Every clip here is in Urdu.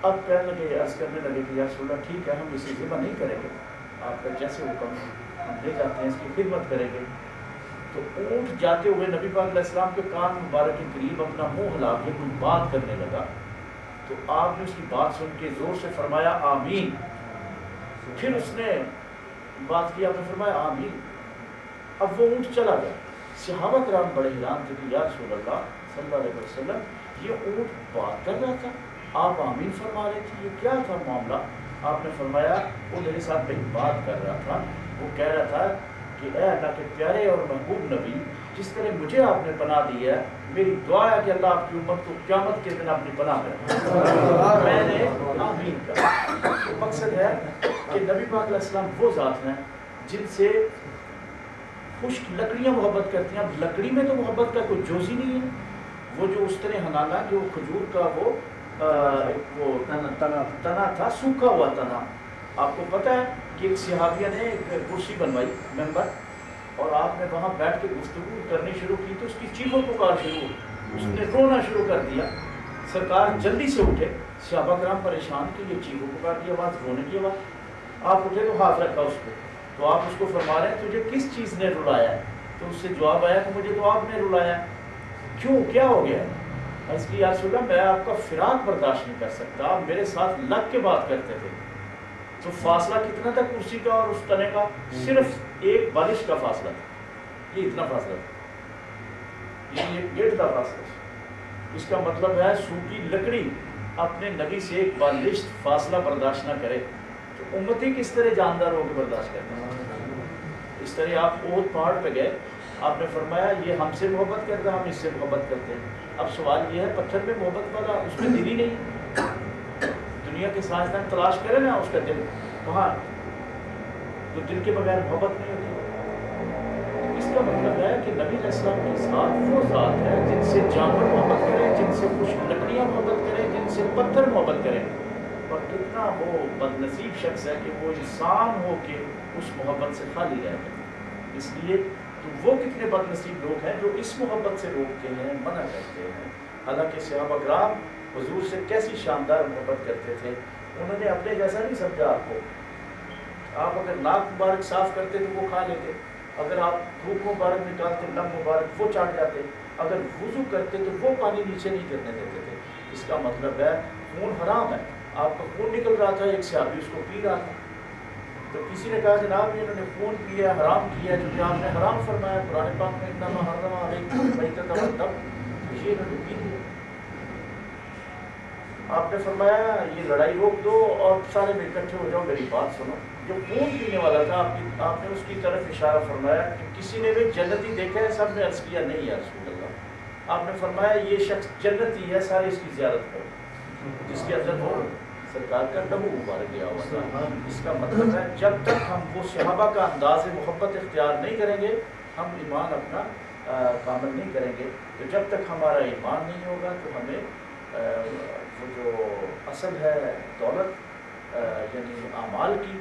اب کہنے لگے عرض کرنے لگے کہ یا رسول اللہ ٹھیک ہے ہم اسے ذبح نہیں کریں گے، آپ کا جیسے حکم ہم لے جاتے ہیں، اس کی خدمت کریں گے۔ تو اونٹ جاتے ہوئے نبی پاک علیہ السلام کے کان مبارک کے قریب اپنا منہ ہلا کے کوئی بات کرنے لگا، تو آپ نے اس کی بات سن کے زور سے فرمایا آمین۔ پھر اس نے بات کی، آپ نے فرمایا آمین۔ اب وہ اونٹ چلا گیا۔ صحابہ کرام بڑے حیران تھے کہ یا رسول اللہ صلی اللہ علیہ وسلم یہ اونٹ بات کر رہا تھا، آپ آمین فرما رہے تھے، یہ کیا تھا معاملہ؟ آپ نے فرمایا وہ میرے ساتھ کہیں بات کر رہا تھا، وہ کہہ رہا تھا کہ اے اللہ کے پیارے اور محبوب نبی، جس طرح مجھے آپ نے پناہ دی ہے، میری دعا ہے کہ اللہ آپ کی امت کو قیامت کے دن اپنی پناہ کرے۔ میں نے آمین کہا۔ تو مقصد ہے کہ نبی پاک علیہ السلام وہ ذات ہیں جن سے خشک لکڑیاں محبت کرتی ہیں۔ اب لکڑی میں تو محبت کا کوئی جوز ہی نہیں ہے، وہ جو اس طرح ہنانا جو کھجور کا وہ تنا تھا، سوکھا ہوا تنا۔ آپ کو پتہ ہے کہ ایک صحابیہ نے ایک کرسی بنوائی ممبر، اور آپ نے وہاں بیٹھ کے گفتگو کرنی شروع کی تو اس کی چیخوں پکار شروع ہوئی، اس نے رونا شروع کر دیا۔ سرکار جلدی سے اٹھے، صحابہ کرام پریشان کہ یہ چیخوں پکار کی آواز، رونے کی آواز۔ آپ اٹھے تو ہاتھ رکھا اس کو، تو آپ اس کو فرما رہے ہیں تجھے کس چیز نے رلایا ہے؟ تو اس سے جواب آیا کہ مجھے تو آپ نے رلایا ہے۔ کیوں، کیا ہو گیا؟ اس کی یا رسول اللہ میں آپ کا فراق برداشت نہیں کر سکتا، آپ میرے ساتھ لگ کے بات کرتے تھے۔ تو فاصلہ کتنا تھا کرسی کا اور اس تنے کا؟ صرف ایک بالش کا فاصلہ تھا، یہ اتنا فاصلہ تھا، یہ 1 گیٹ کا فاصلہ تھا۔ اس کا مطلب ہے سوکھی لکڑی اپنے نبی سے ایک بالش فاصلہ برداشت نہ کرے تو امتی کس طرح جاندار ہو کے برداشت کرتے ہیں؟ اس طرح آپ احد پہاڑ پہ گئے، آپ نے فرمایا یہ ہم سے محبت کرتا ہے، ہم اس سے محبت کرتے ہیں۔ اب سوال یہ ہے پتھر میں محبت والا اس میں دل ہی نہیں، دنیا کے سائنسدان تلاش کرے نا اس کا دل کہاں، تو دل کے بغیر محبت نہیں ہوتی۔ اس کا مطلب ہے کہ نبی علیہ السلام کے ساتھ وہ ذات ہے جن سے جانور محبت کرے، جن سے کچھ لکڑیاں محبت کرے، جن سے پتھر محبت کرے، اور کتنا وہ بد نصیب شخص ہے کہ وہ انسان ہو کے اس محبت سے خالی رہ گئے۔ اس لیے تو وہ کتنے بد نصیب لوگ ہیں جو اس محبت سے روکتے ہیں، منع کرتے ہیں۔ حالانکہ صحابہ کرام حضور سے کیسی شاندار محبت کرتے تھے، انہوں نے اپنے جیسا نہیں سمجھا آپ کو۔ آپ اگر ناک مبارک صاف کرتے تو وہ کھا لیتے، اگر آپ تھوک مبارک نکالتے لب مبارک وہ چاٹ جاتے، اگر وضو کرتے تو وہ پانی نیچے نہیں گرنے دیتے تھے۔ اس کا مطلب ہے خون حرام ہے، آپ کا خون نکل رہا تھا، ایک صحابی اس کو پی رہا تھا، تو کسی نے کہا جناب یہ انہوں نے خون پیا، حرام کیا، جو کہ آپ نے حرام فرمایا قرآن پاک میں انما حرم علیکم المیتۃ والدم، یہ انہوں نے پی لیا۔ آپ نے فرمایا یہ لڑائی روک دو اور سارے میں اکٹھے ہو جاؤ، میری بات سنو۔ جو خون پینے والا تھا آپ نے اس کی طرف اشارہ فرمایا کہ کسی نے بھی جنتی دیکھا ہے؟ سب نے عرض کیا نہیں یا رسول اللہ۔ آپ نے فرمایا یہ شخص جنتی ہے، سارے اس کی زیارت کرو، جس کے اندر وہ سرکار کا لہو مبارک گیا ہوا تھا۔ اس کا مطلب ہے جب تک ہم وہ صحابہ کا انداز محبت اختیار نہیں کریں گے، ہم ایمان اپنا کامل نہیں کریں گے۔ تو جب تک ہمارا ایمان نہیں ہوگا تو ہمیں وہ جو اصل ہے دولت یعنی اعمال کی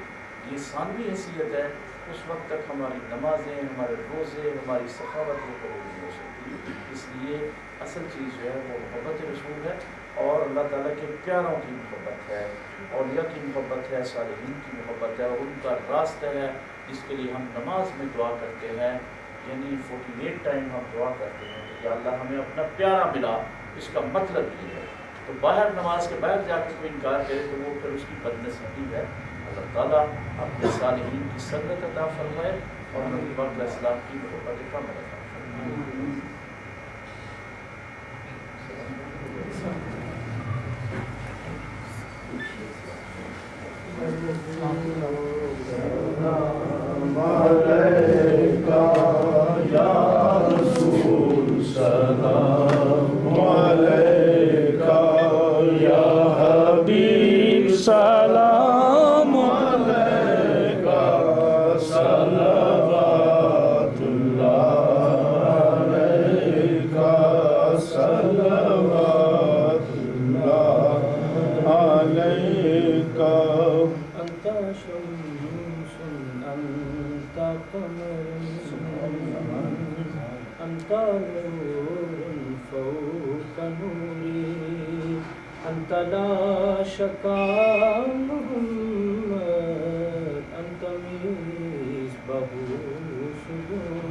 یہ ثانوی حیثیت ہے، اس وقت تک ہماری نمازیں، ہمارے روزے، ہماری سخاوت وہ قبول نہیں ہو سکتی۔ اس لیے اصل چیز جو ہے وہ محبت رسول ہے، اور اللہ تعالیٰ کے پیاروں کی محبت ہے، اولیاء کی محبت ہے، صالحین کی محبت ہے، اور ان کا راستہ ہے جس کے لیے ہم نماز میں دعا کرتے ہیں، یعنی 48 ٹائم ہم دعا کرتے ہیں کہ یا اللہ ہمیں اپنا پیارا ملا۔ اس کا مطلب یہ ہے، تو باہر نماز کے باہر جا کے کوئی انکار کرے تو وہ پھر اس کی بدنصیبی ہے۔ اللہ تعالیٰ اپنے صالحین کی سنت عطا فرمائے اور نبی پاک علیہ السلام کی محبت کا عطا انت لا شکا محمد انت مصباح سرور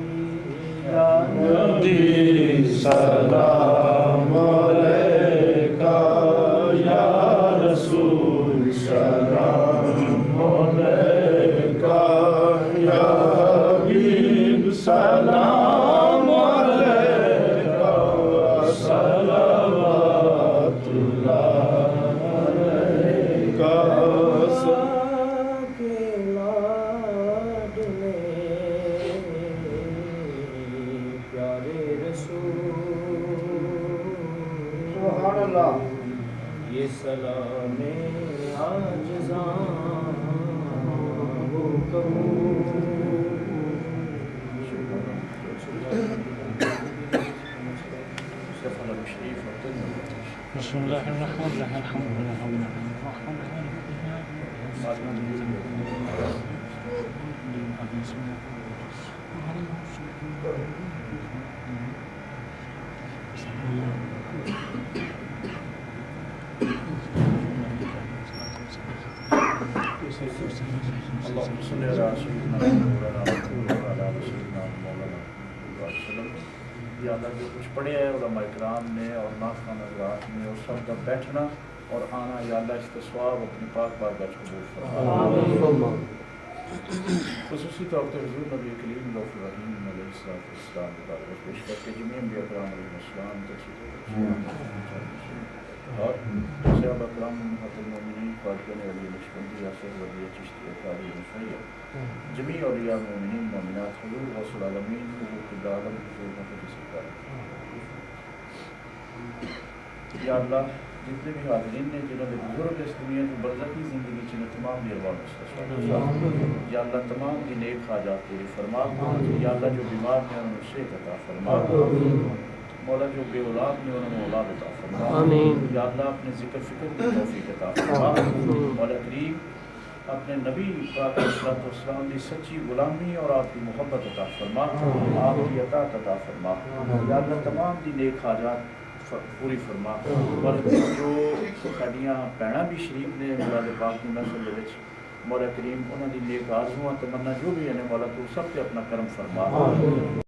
یا نبی سلام علیکہ یا رسول سلام علیکہ یا حبیب سلام علیکہ صلوات اللہ علیکہ کے لاڈلے پیارے رسول سبحان اللہ. یہ سلام عاجزاں وہ بسم اللہ الرحمن الرحیم الحمد للہ رب العالمین الرحمن اللهم صل على سيدنا محمد وعلى آل سيدنا مولانا وسلم. یا اللہ جو کچھ پڑھے ہے علماء اکرام نے اور ناخوان حضرات نے اور سب کا بیٹھنا اور آنا یا اللہ اس کا ثواب اپنی پاک بارگاہ قبول فرما. خصوصی طور پر حضور نبی کریم رؤوف رحیم علیہ السلام مبارک پیش کر کے جميع انبیاء کرام علیہ السلام تشریف اور صحابہ کرام امہات المومنین فاطمہ علی نقشبندی یاسر ولی چشتی قاری رفیع جميع اولیاء المومنین مومنات حضور غوث العالمین حضور العالم حضور محمد سرکار. یا اللہ جتنے بھی حاضرین نے جنہوں نے بزرگ اس دنیا کی برزخی زندگی چنے تمام دیروان مستشفہ. یا اللہ تمام کی نیک حاجات پوری فرما. یا اللہ جو بیمار ہیں انہوں نے صحت عطا فرما. مولا جو بے اولاد نے انہوں نے اولاد عطا فرما. یا اللہ اپنے ذکر فکر کی توفیق عطا فرما. مولا کریم اپنے نبی پاک علیہ السلام کی سچی غلامی اور آپ کی محبت عطا فرما. آپ کی اطاعت عطا فرما. یا اللہ تمام دی نیک حاجات پوری فرما. اور جو ساڈیاں بھੈਣਾں بھی شریف نے مولاد پاک کی محفل دے وچ مولا کریم انہاں دی نیک آرزوئاں تمنا جو بھی ہیں مولا تو سب تے اپنا کرم فرما.